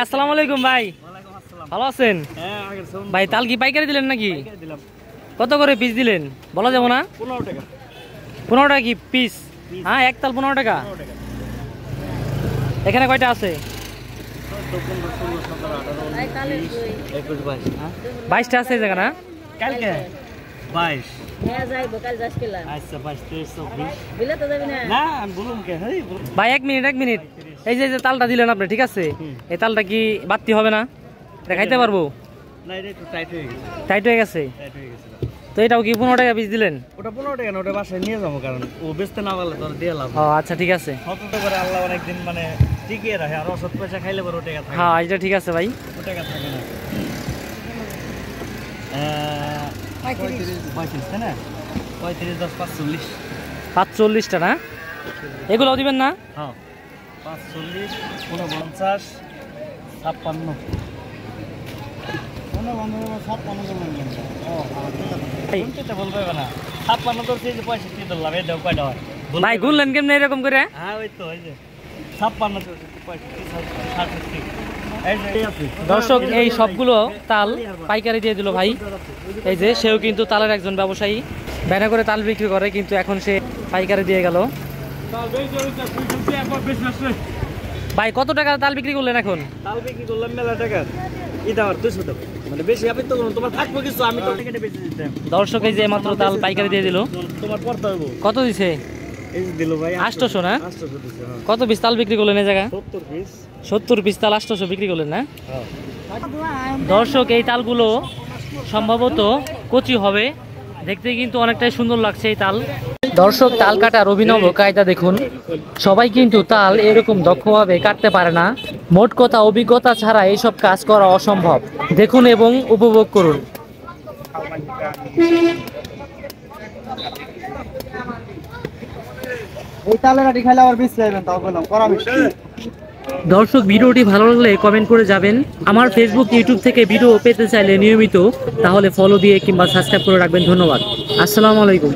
আসসালামু আলাইকুম ভাই। ভালো আছেন ভাই? তাল কি পাইকারি দিলেন নাকি? কত করে পিস দিলেন বলা যাবো না? 15 টাকা। 15 টাকা কি পিস? হ্যাঁ, এক তাল 15 টাকা। এখানে কয়টা আছে? 22টা আছে এই জায়গা না? কালকে 22। আচ্ছা, 22 23 24 না আমি বলুম কে ভাই এক মিনিট। এই যে তালটা দিলেন আপনি, ঠিক আছে, এই তালটা কি বাড়তি হবে না? এটা খাইতে পারবো? না, এটা একটু টাইট হয়ে গেছে। টাইট হয়ে গেছে তো এটাও কি 15 টাকা পিস দিলেন? ওটা 15 টাকা না, ওটা বাসায় নিয়ে যাবো, কারণ ও বেচতে না পারলে তোর দিয়ে লাভ। ও আচ্ছা, ঠিক আছে। সতত করে আল্লাহ অনেকদিন মানে টিকিয়ে রাখে, আর অসৎ পয়সা খাইলে পরে ও টাকা থাকে। হ্যাঁ, এটা ঠিক আছে ভাই। ও টাকা থাকে না। 35 তাই না? 35 10 45 45টা না? এগুলোও দিবেন না? হ্যাঁ, 45 49 56 ভাই গুনলেন কেমনে এরকম করে? দর্শক, এই সবগুলো তাল পাইকারি দিয়ে দিল ভাই। এই যে সেও কিন্তু তালের একজন ব্যবসায়ী, ব্যানে করে তাল বিক্রি করে, কিন্তু এখন সে পাইকারি দিয়ে গেল। ভাই কত টাকা তাল বিক্রি করলেন এখন? তাল বিক্রি করলাম মেলা টাকা। এটা আর 200 টাকা, মানে বেশি আপনি তো তোমার থাকবো কিছু, আমি তো টাকাটা বেশি দিতাম। দর্শক, এই যে মাত্র তাল পাইকারি দিয়ে দিল। তোমার পড়তে হবে। কত দিছে? এই যে দিল ভাই 800 না? 800 দিছে। কত পিস তাল বিক্রি করলেন এই জায়গা? 70 পিস। 70 পিস তাল 800 বিক্রি করলেন না? হ্যাঁ। দর্শক, এই তালগুলো সম্ভবত কচি হবে, দেখতে কিন্তু অনেকটাই সুন্দর লাগছে এই তাল। দর্শক, তাল কাটার অভিনব কায়দা দেখুন। সবাই কিন্তু তাল এরকম দক্ষভাবে কাটতে পারে না। মোট কথা, অভিজ্ঞতা ছাড়া এইসব কাজ করা অসম্ভব। দেখুন এবং উপভোগ করুন। এই তালের আটি খাইলে আবার বেশি যাবেন, তাও বললাম করা মিষ্টি। দর্শক, ভিডিওটি ভালো লাগলে কমেন্ট করে যাবেন। আমার ফেসবুক ইউটিউব থেকে ভিডিও পেতে চাইলে নিয়মিত, তাহলে ফলো দিয়ে কিংবা সাবস্ক্রাইব করে রাখবেন। ধন্যবাদ। আসসালামু আলাইকুম।